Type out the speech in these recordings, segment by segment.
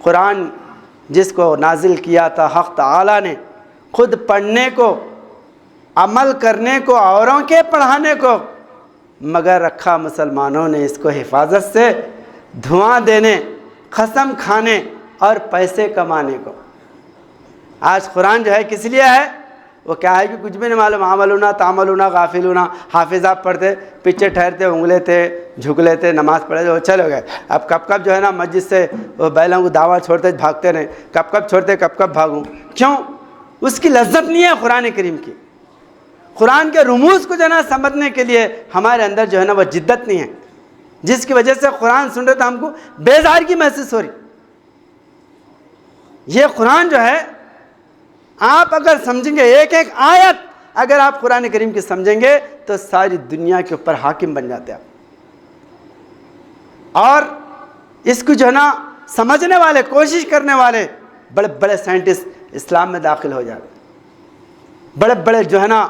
قرآن جس کو نازل کیا تھا حق تعالیٰ نے، خود پڑھنے کو، عمل کرنے کو، اوروں کے پڑھانے کو، مگر رکھا مسلمانوں نے اس کو حفاظت سے دھواں دینے، قسم کھانے اور پیسے کمانے کو۔ آج قرآن جو ہے کس لیے ہے؟ وہ کیا ہے کہ کچھ بھی نہیں معلوم، عملونا تعملونا غافلونا، حافظ آپ پڑھتے پیچھے ٹھہرتے انگلے تھے جھک لیتے نماز پڑھے وہ چلے گئے۔ اب کب کب جو ہے نا مسجد سے وہ بیلوں کو دعویٰ چھوڑتے بھاگتے رہے، کب کب چھوڑتے کب کب بھاگوں، کیوں؟ اس کی لذت نہیں ہے قرآن کریم کی۔ قرآن کے رموز کو جو ہے نا سمجھنے کے لیے ہمارے اندر جو ہے نا وہ جدت نہیں ہے، جس کی وجہ سے قرآن سن رہے تو ہم کو بیزارگی محسوس ہو رہی۔ یہ قرآن جو ہے آپ اگر سمجھیں گے، ایک ایک آیت اگر آپ قرآن کریم کی سمجھیں گے تو ساری دنیا کے اوپر حاکم بن جاتے ہیں آپ۔ اور اس کو جو ہے نا سمجھنے والے، کوشش کرنے والے بڑے بڑے سائنٹسٹ اسلام میں داخل ہو جاتے، بڑے بڑے جو ہے نا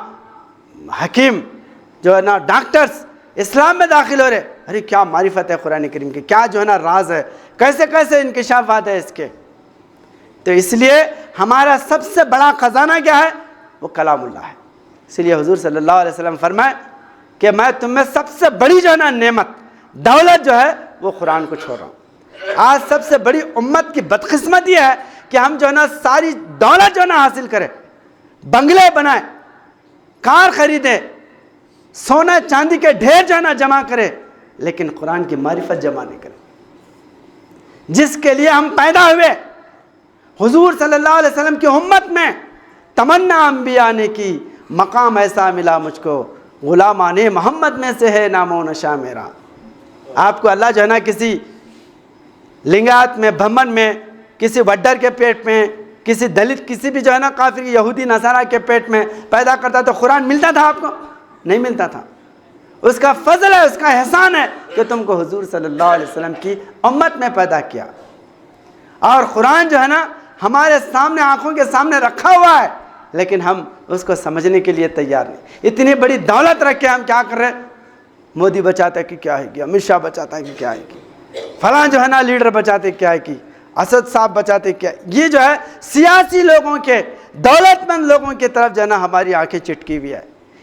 حکیم جو ہے نا ڈاکٹرز اسلام میں داخل ہو رہے۔ ارے کیا معرفت ہے قرآن کریم کی، کیا جو ہے نا راز ہے، کیسے کیسے انکشافات ہے اس کے۔ تو اس لیے ہمارا سب سے بڑا خزانہ کیا ہے؟ وہ کلام اللہ ہے۔ اس لیے حضور صلی اللہ علیہ وسلم فرمائے کہ میں تم میں سب سے بڑی جو ہے نا نعمت، دولت جو ہے وہ قرآن کو چھوڑ رہا ہوں۔ آج سب سے بڑی امت کی بدقسمت یہ ہے کہ ہم جو ہے نا ساری دولت جو ہے نا حاصل کریں، بنگلے بنائیں، کار خریدیں، سونا چاندی کے ڈھیر جو ہے نا جمع کریں، لیکن قرآن کی معرفت جمع نہیں کریں، جس کے لیے ہم پیدا ہوئے۔ حضور صلی اللہ علیہ وسلم کی امت میں تمنا انبیاء نے کی، مقام ایسا ملا مجھ کو، غلامان محمد میں سے ہے نام و نشا میرا۔ آپ کو اللہ جو ہے نا کسی لنگات میں، بھمن میں، کسی وڈر کے پیٹ میں، کسی دلت، کسی بھی جو ہے نا کافر یہودی نصارہ کے پیٹ میں پیدا کرتا تو قرآن ملتا تھا آپ کو؟ نہیں ملتا تھا۔ اس کا فضل ہے، اس کا احسان ہے کہ تم کو حضور صلی اللہ علیہ وسلم کی امت میں پیدا کیا۔ اور قرآن جو ہے نا ہمارے سامنے، آنکھوں کے سامنے رکھا ہوا ہے، لیکن ہم اس کو سمجھنے کے لیے تیار نہیں۔ اتنی بڑی دولت رکھ کے ہم کیا کر رہے ہیں؟ مودی بچاتا ہے کہ کیا ہے کہ، امت شاہ بچاتا ہے کہ کیا ہے کہ، فلاں جو ہے نا لیڈر بچاتے کیا ہے کہ، اسد صاحب بچاتے کیا۔ یہ جو ہے سیاسی لوگوں کے، دولت مند لوگوں کی طرف جو ہے نا ہماری آنکھیں چٹکی ہوئی ہے۔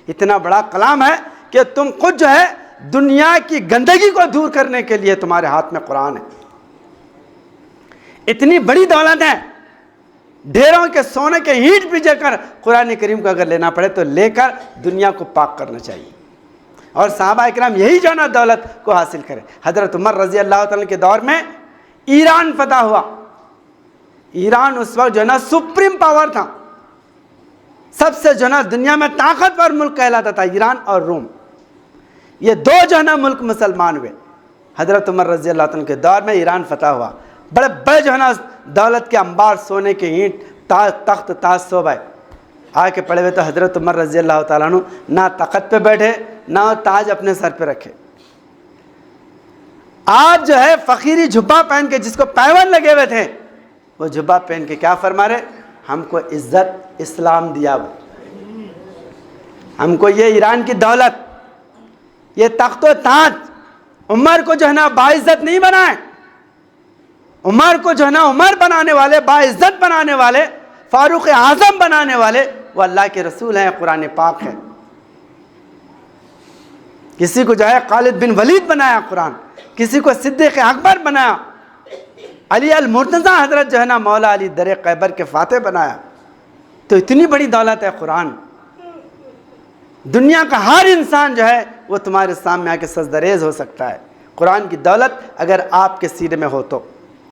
اتنا بڑا کلام ہے کہ تم خود جو ہے دنیا کی گندگی کو دور کرنے کے لیے تمہارے ہاتھ میں قرآن ہے۔ اتنی بڑی دولت ہے، ڈھیروں کے سونے کے اینٹ بھیجے کر قرآن کریم کو اگر لینا پڑے تو لے کر دنیا کو پاک کرنا چاہیے۔ اور صحابہ اکرام یہی جو ہے نا دولت کو حاصل کرے۔ حضرت عمر رضی اللہ تعالیٰ کے دور میں ایران فتح ہوا۔ ایران اس وقت جو ہے نا سپریم پاور تھا، سب سے جو ہے نا دنیا میں طاقتور ملک کہلاتا تھا، ایران اور روم۔ یہ دو جو ہے نا ملک مسلمان ہوئے۔ حضرت عمر رضی اللہ تعالیٰ کے دور میں ایران فتح ہوا، بڑے بڑے جو ہے نا دولت کے انبار، سونے کے اینٹ، تخت تاج صوبہ آ کے پڑے ہوئے۔ تو حضرت عمر رضی اللہ تعالیٰ عنہ نہ تخت پہ بیٹھے، نہ تاج اپنے سر پہ رکھے۔ آپ جو ہے فقیری جھبا پہن کے، جس کو پیون لگے ہوئے تھے، وہ جھبا پہن کے کیا فرما رہے؟ ہم کو عزت اسلام دیا، ہم کو یہ ایران کی دولت، یہ تخت و تاج عمر کو جو ہے نا باعزت نہیں بنائے۔ عمر کو جو ہے نا عمر بنانے والے، باعزت بنانے والے، فاروق اعظم بنانے والے وہ اللہ کے رسول ہیں، قرآن پاک ہے۔ کسی کو جو ہے خالد بن ولید بنایا قرآن، کسی کو صدیق اکبر بنایا، علی المرتضیٰ حضرت جو ہے نا مولا علی در خیبر کے فاتح بنایا۔ تو اتنی بڑی دولت ہے قرآن، دنیا کا ہر انسان جو ہے وہ تمہارے سامنے آ کے سجدہ ریز ہو سکتا ہے۔ قرآن کی دولت اگر آپ کے سینے میں ہو تو